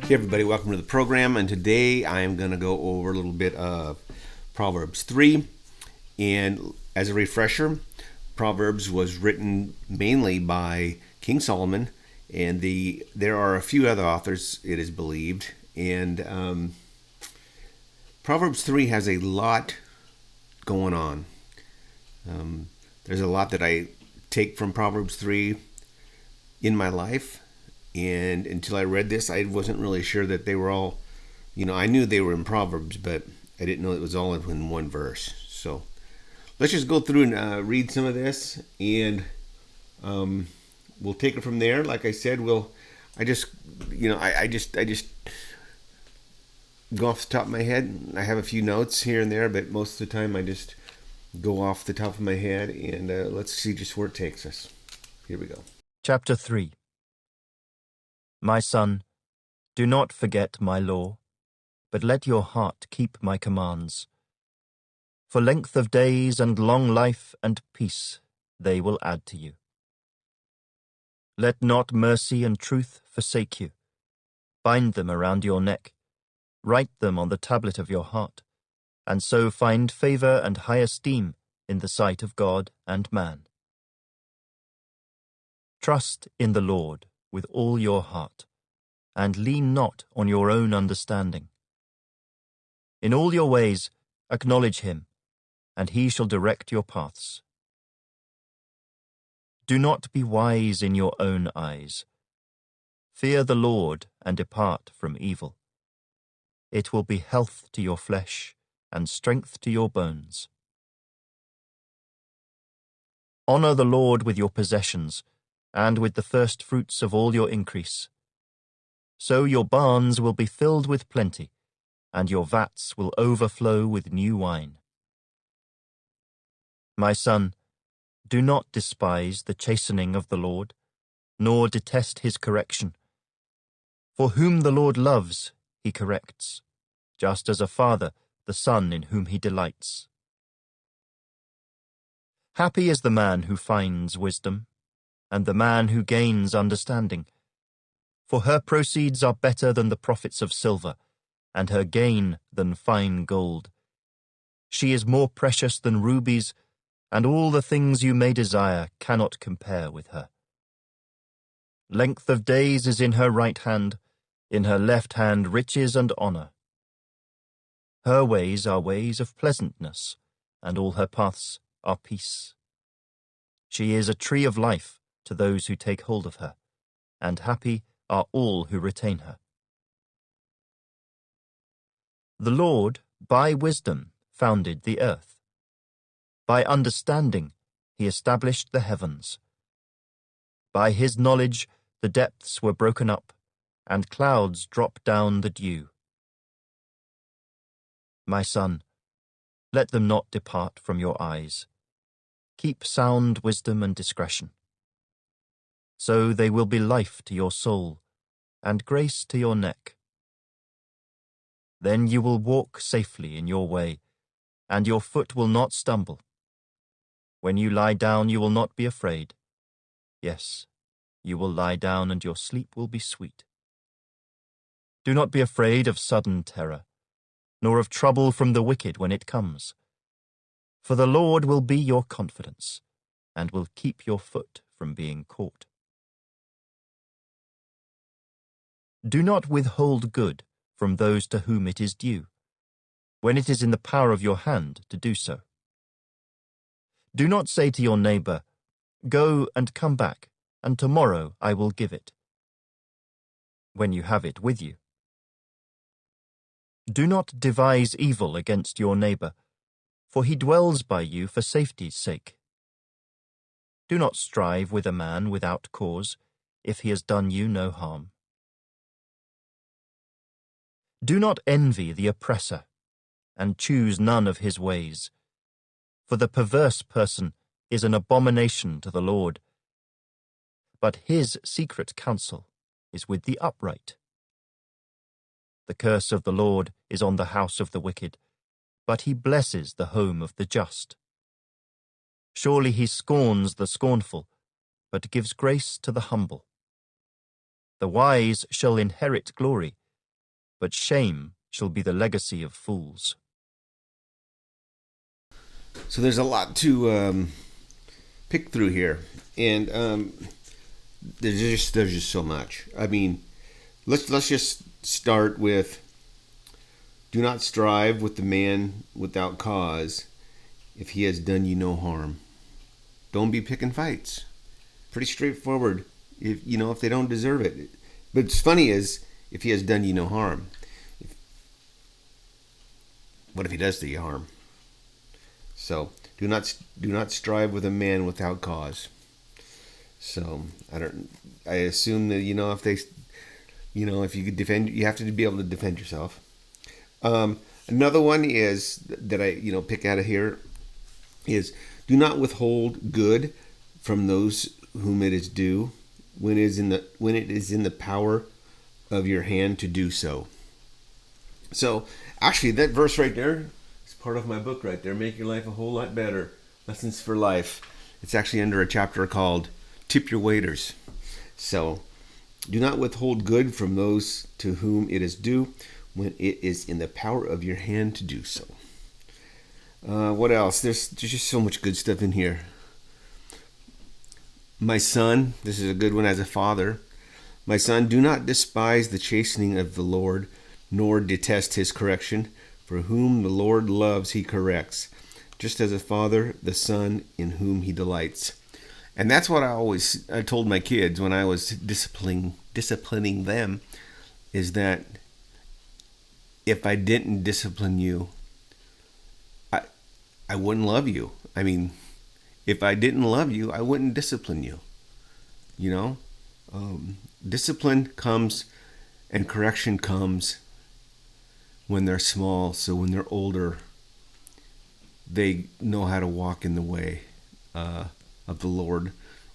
Hey everybody, welcome to the program, and today I am going to go over a little bit of Proverbs 3. And as a refresher, Proverbs was written mainly by King Solomon, and there are a few other authors, it is believed. And Proverbs 3 has a lot going on. There's a lot that I take from Proverbs 3 in my life. And until I read this, I wasn't really sure that they were all, I knew they were in Proverbs, but I didn't know it was all in one verse. So let's just go through and read some of this, and we'll take it from there. Like I said, I just go off the top of my head. I have a few notes here and there, but most of the time I just go off the top of my head, and let's see just where it takes us. Here we go. Chapter 3. My son, do not forget my law, but let your heart keep my commands. For length of days and long life and peace they will add to you. Let not mercy and truth forsake you. Bind them around your neck. Write them on the tablet of your heart, and so find favor and high esteem in the sight of God and man. Trust in the Lord with all your heart, and lean not on your own understanding. In all your ways acknowledge him, and he shall direct your paths. Do not be wise in your own eyes. Fear the Lord and depart from evil. It will be health to your flesh and strength to your bones. Honor the Lord with your possessions, and with the first fruits of all your increase. So your barns will be filled with plenty, and your vats will overflow with new wine. My son, do not despise the chastening of the Lord, nor detest his correction. For whom the Lord loves, he corrects, just as a father the son in whom he delights. Happy is the man who finds wisdom, and the man who gains understanding. For her proceeds are better than the profits of silver, and her gain than fine gold. She is more precious than rubies, and all the things you may desire cannot compare with her. Length of days is in her right hand, in her left hand riches and honor. Her ways are ways of pleasantness, and all her paths are peace. She is a tree of life to those who take hold of her, and happy are all who retain her. The Lord, by wisdom, founded the earth. By understanding, he established the heavens. By his knowledge, the depths were broken up, and clouds dropped down the dew. My son, let them not depart from your eyes. Keep sound wisdom and discretion. So they will be life to your soul, and grace to your neck. Then you will walk safely in your way, and your foot will not stumble. When you lie down, you will not be afraid. Yes, you will lie down, and your sleep will be sweet. Do not be afraid of sudden terror, nor of trouble from the wicked when it comes. For the Lord will be your confidence, and will keep your foot from being caught. Do not withhold good from those to whom it is due, when it is in the power of your hand to do so. Do not say to your neighbor, "Go and come back, and tomorrow I will give it," when you have it with you. Do not devise evil against your neighbor, for he dwells by you for safety's sake. Do not strive with a man without cause, if he has done you no harm. Do not envy the oppressor, and choose none of his ways. For the perverse person is an abomination to the Lord, but his secret counsel is with the upright. The curse of the Lord is on the house of the wicked, but he blesses the home of the just. Surely he scorns the scornful, but gives grace to the humble. The wise shall inherit glory, but shame shall be the legacy of fools. So there's a lot to pick through here, and there's just so much. I mean, let's just start with: do not strive with the man without cause, if he has done you no harm. Don't be picking fights. Pretty straightforward. If they don't deserve it. But what's funny is, if he has done you no harm. What if he does do you harm? So do not strive with a man without cause. So I assume that if you could defend, you have to be able to defend yourself. Another one is that I pick out of here is: do not withhold good from those whom it is due, when it is in the power of your hand to do so. So actually, that verse right there is part of my book right there. Make your life a whole lot better. Lessons for life. It's actually under a chapter called Tip Your Waiters. So do not withhold good from those to whom it is due, when it is in the power of your hand to do so. What else? There's just so much good stuff in here. My son, this is a good one as a father. My son, do not despise the chastening of the Lord, nor detest his correction. For whom the Lord loves, he corrects, just as a father the son in whom he delights. And that's what I told my kids when I was disciplining them, is that if I didn't discipline you, I wouldn't love you. I mean, if I didn't love you, I wouldn't discipline you. Discipline comes and correction comes when they're small. So when they're older, they know how to walk in the way of the Lord,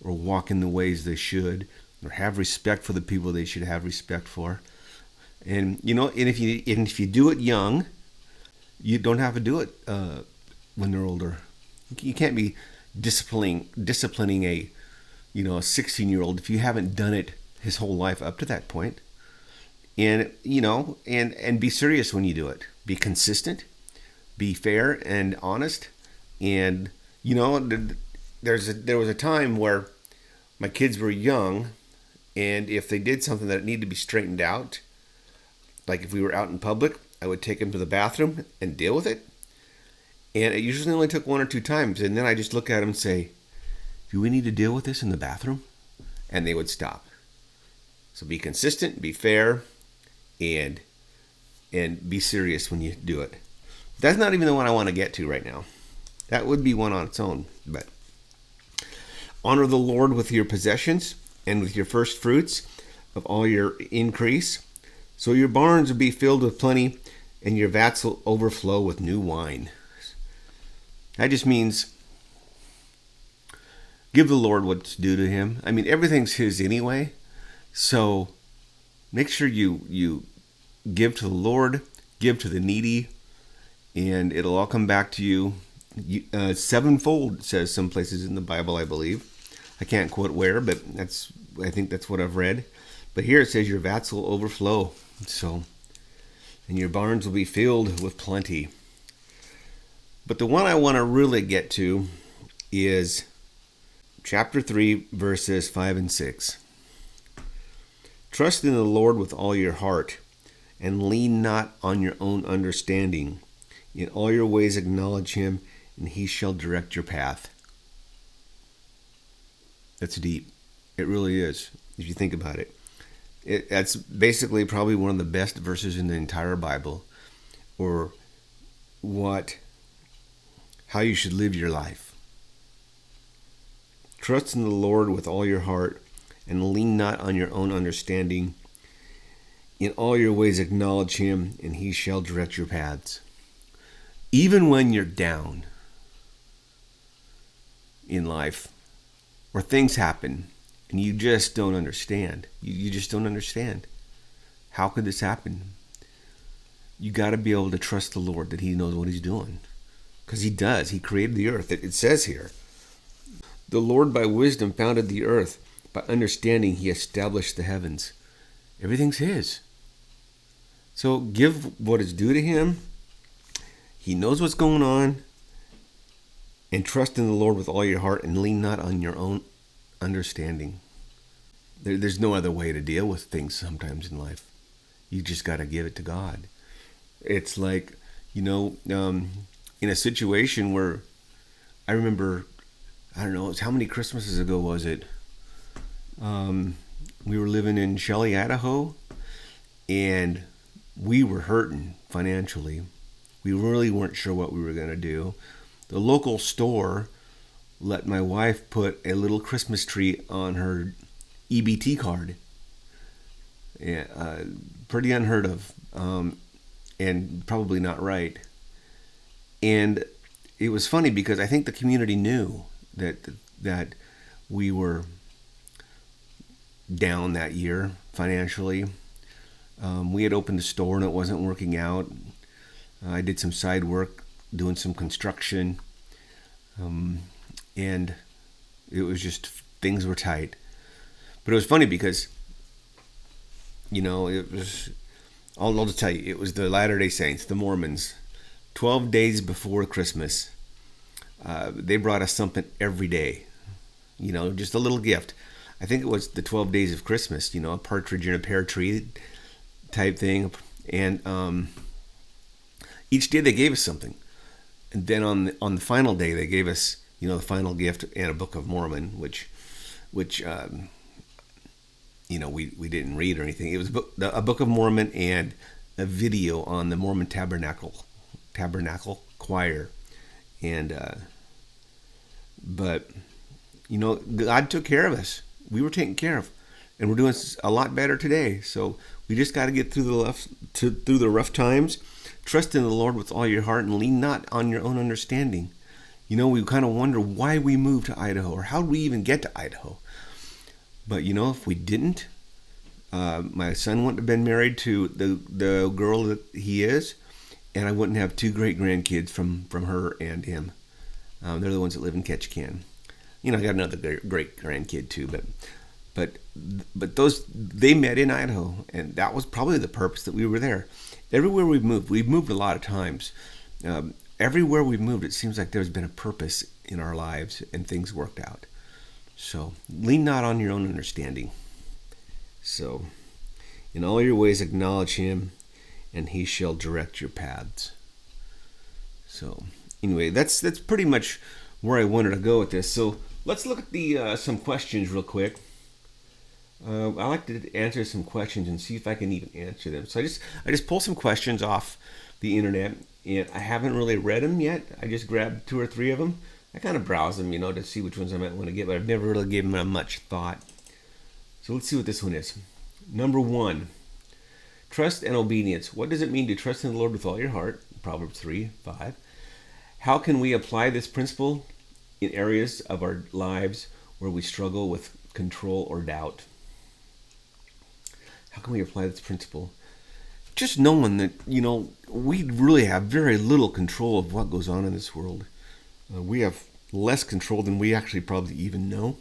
or walk in the ways they should, or have respect for the people they should have respect for. And if you do it young, you don't have to do it when they're older. You can't be disciplining a 16-year-old if you haven't done it his whole life up to that point. And and be serious when you do it. Be consistent, be fair and honest. And there was a time where my kids were young, and if they did something that needed to be straightened out, like if we were out in public, I would take them to the bathroom and deal with it. And it usually only took one or two times. And then I just look at them and say, do we need to deal with this in the bathroom? And they would stop. So be consistent, be fair, and be serious when you do it. That's not even the one I want to get to right now. That would be one on its own. But honor the Lord with your possessions and with your first fruits of all your increase. So your barns will be filled with plenty, and your vats will overflow with new wine. That just means give the Lord what's due to him. I mean, everything's his anyway. So make sure you give to the Lord, give to the needy, and it'll all come back to you sevenfold, says some places in the Bible, I believe. I can't quote where, but I think that's what I've read. But here it says your vats will overflow. So, and your barns will be filled with plenty. But the one I want to really get to is chapter 3, verses 5 and 6. Trust in the Lord with all your heart, and lean not on your own understanding. In all your ways acknowledge him, and he shall direct your path. That's deep. It really is, if you think about it. That's basically probably one of the best verses in the entire Bible, or how you should live your life. Trust in the Lord with all your heart, and lean not on your own understanding. In all your ways acknowledge him, and he shall direct your paths. Even when you're down in life, or things happen, and you just don't understand. You just don't understand. How could this happen? You got to be able to trust the Lord that he knows what he's doing. Because he does. He created the earth. It says here, the Lord by wisdom founded the earth. By understanding he established the heavens. Everything's his. So give what is due to him. He knows what's going on. And trust in the Lord with all your heart and lean not on your own understanding. There's no other way to deal with things sometimes in life. You just got to give it to God. It's like, in a situation where I remember, I don't know, how many Christmases ago was it? We were living in Shelley, Idaho, and we were hurting financially. We really weren't sure what we were going to do. The local store let my wife put a little Christmas tree on her EBT card. Yeah, pretty unheard of, and probably not right. And it was funny because I think the community knew that we were down that year financially. We had opened a store and it wasn't working out. I did some side work, doing some construction, and it was just, things were tight. But it was funny because, it was, I'll just tell you, it was the Latter-day Saints, the Mormons. 12 days before Christmas, they brought us something every day, just a little gift. I think it was the 12 days of Christmas, a partridge in a pear tree type thing. And each day they gave us something. And then on the final day, they gave us, the final gift and a Book of Mormon, which we didn't read or anything. It was a Book of Mormon and a video on the Mormon Tabernacle Choir. And but God took care of us. We were taken care of, and we're doing a lot better today. So we just got to get through the rough times. Trust in the Lord with all your heart and lean not on your own understanding. We kind of wonder why we moved to Idaho, or how did we even get to Idaho. But if we didn't, my son wouldn't have been married to the girl that he is, and I wouldn't have two great grandkids from her and him. They're the ones that live in Ketchikan. I got another great grandkid too, but those, they met in Idaho, and that was probably the purpose that we were there. Everywhere we've moved a lot of times. Everywhere we've moved, it seems like there's been a purpose in our lives, and things worked out. So lean not on your own understanding. So in all your ways acknowledge him, and he shall direct your paths. So anyway, that's pretty much where I wanted to go with this. So let's look at the some questions real quick. I like to answer some questions and see if I can even answer them. So I just pull some questions off the internet, and I haven't really read them yet. I just grabbed 2 or 3 of them. I kind of browse them, to see which ones I might want to get, but I've never really given them much thought. So let's see what this one is. Number 1, trust and obedience. What does it mean to trust in the Lord with all your heart? Proverbs 3:5. How can we apply this principle in areas of our lives where we struggle with control or doubt? How can we apply this principle? Just knowing that, we really have very little control of what goes on in this world. We have less control than we actually probably even know.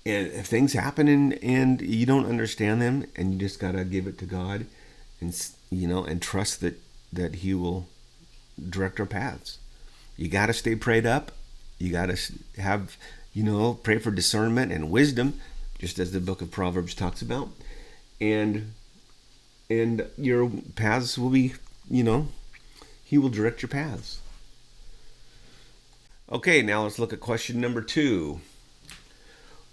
And if things happen and you don't understand them, and you just got to give it to God and trust that he will direct our paths. You got to stay prayed up. You got to have, pray for discernment and wisdom, just as the book of Proverbs talks about. And your paths will be, he will direct your paths. Okay, now let's look at question number 2.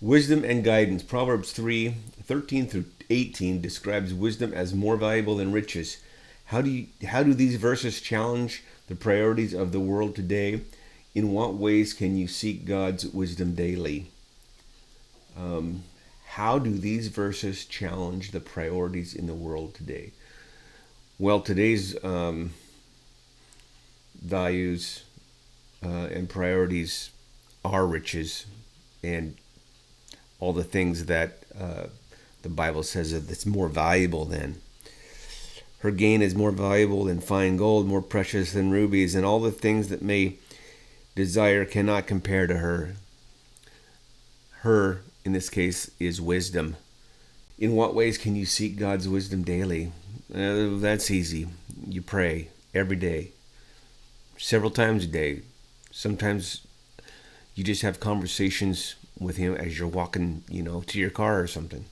Wisdom and guidance. Proverbs 3:13 through 18 describes wisdom as more valuable than riches. How do these verses challenge the priorities of the world today? In what ways can you seek God's wisdom daily? How do these verses challenge the priorities in the world today? Well, today's values and priorities are riches and all the things that the Bible says that it's more valuable than. Her gain is more valuable than fine gold, more precious than rubies, and all the things that may desire cannot compare to her. Her, in this case, is wisdom. In what ways can you seek God's wisdom daily? That's easy. You pray every day, several times a day. Sometimes you just have conversations with him as you're walking, to your car or something.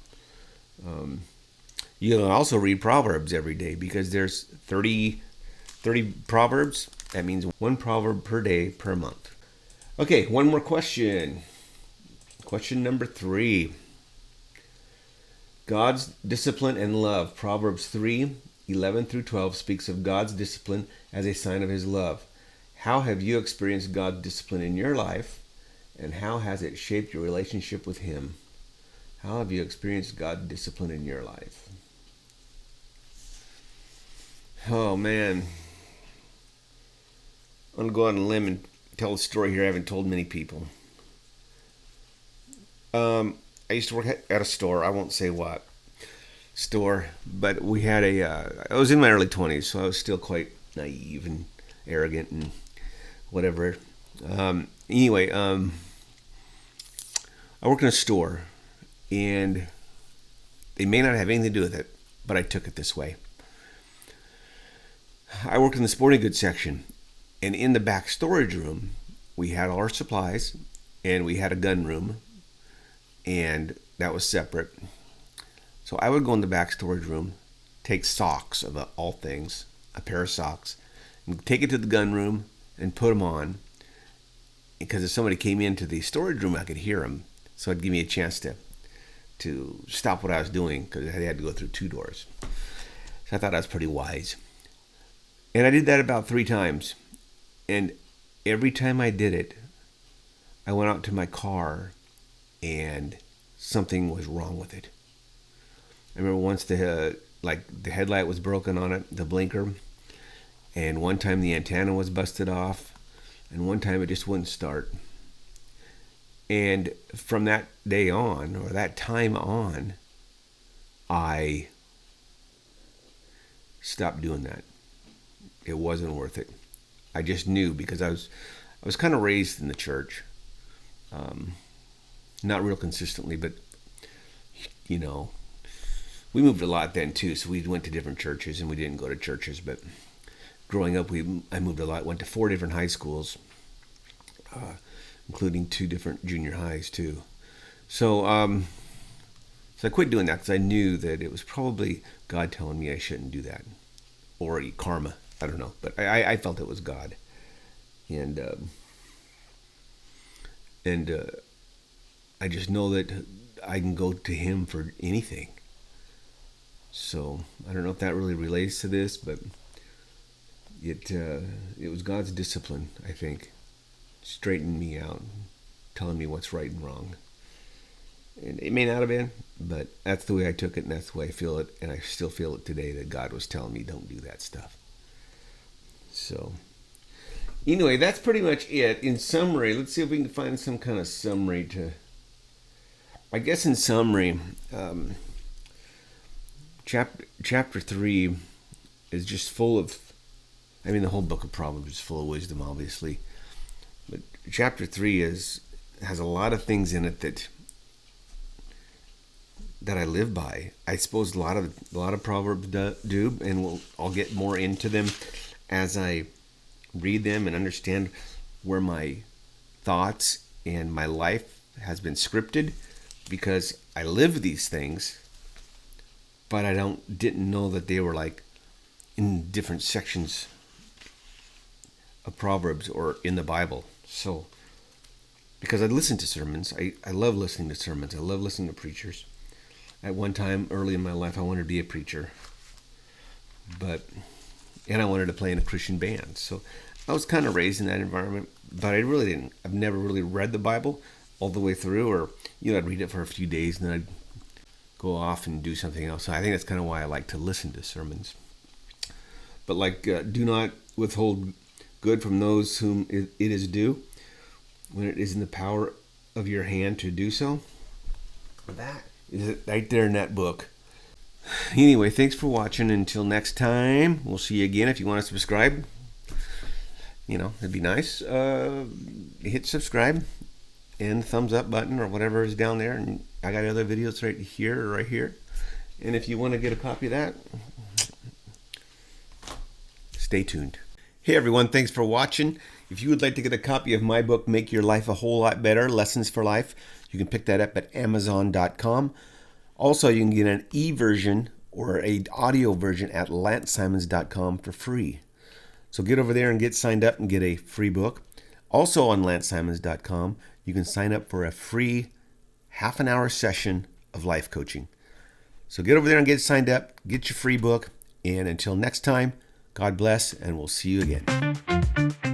You can also read Proverbs every day because there's 30 Proverbs. That means one proverb per day per month. Okay, one more question. Question number 3. God's discipline and love. Proverbs 3:11 through 12 speaks of God's discipline as a sign of his love. How have you experienced God's discipline in your life, and how has it shaped your relationship with him? How have you experienced God's discipline in your life? Oh, man. I'm going to go on a limb and tell a story here I haven't told many people. I used to work at a store. I won't say what store, but we had I was in my early 20s, so I was still quite naive and arrogant and whatever. Anyway, I worked in a store, and they may not have anything to do with it, but I took it this way. I worked in the sporting goods section, and in the back storage room, we had all our supplies, and we had a gun room, and that was separate. So I would go in the back storage room, take socks of all things, a pair of socks, and take it to the gun room and put them on. Because if somebody came into the storage room, I could hear them. So it'd give me a chance to stop what I was doing because I had to go through 2 doors. So I thought that was pretty wise. And I did that about 3 times. And every time I did it, I went out to my car and something was wrong with it. I remember once the headlight was broken on it, the blinker, and one time the antenna was busted off, and one time it just wouldn't start. And from that day on, or that time on, I stopped doing that. It wasn't worth it. I just knew because I was kind of raised in the church. Not real consistently, but we moved a lot then too, so we went to different churches and we didn't go to churches, but growing up I moved a lot, went to 4 different high schools, including 2 different junior highs too. So I quit doing that because I knew that it was probably God telling me I shouldn't do that, or karma, I don't know, but I felt it was God. And I just know that I can go to him for anything. So I don't know if that really relates to this, but it was God's discipline, I think, straightening me out, telling me what's right and wrong. And it may not have been, but that's the way I took it, and that's the way I feel it, and I still feel it today that God was telling me don't do that stuff. So anyway, that's pretty much it. In summary, let's see if we can find some kind of summary to... I guess in summary, chapter 3 is just full of... the whole book of Proverbs is full of wisdom, obviously. But chapter 3 has a lot of things in it that I live by. I suppose a lot of Proverbs do, and I'll get more into them as I read them and understand where my thoughts and my life has been scripted, because I live these things, but I didn't know that they were like in different sections of Proverbs or in the Bible. So, because I listen to sermons, I love listening to sermons. I love listening to preachers. At one time early in my life, I wanted to be a preacher, and I wanted to play in a Christian band. So I was kind of raised in that environment, but I've never really read the Bible all the way through, or, I'd read it for a few days and then I'd go off and do something else. So I think that's kind of why I like to listen to sermons. But do not withhold good from those whom it is due, when it is in the power of your hand to do so. That is it right there in that book. Anyway, thanks for watching. Until next time, we'll see you again. If you want to subscribe, it'd be nice. Hit subscribe and the thumbs up button or whatever is down there. And I got other videos right here or right here. And if you want to get a copy of that, Stay tuned. Hey everyone, thanks for watching. If you would like to get a copy of my book, Make Your Life a Whole Lot Better, Lessons for Life, you can pick that up at Amazon.com. Also, you can get an e-version or an audio version at lancesimons.com for free. So get over there and get signed up and get a free book. Also on lancesimons.com, you can sign up for a free half-an-hour session of life coaching. So get over there and get signed up, get your free book, and until next time, God bless, and we'll see you again.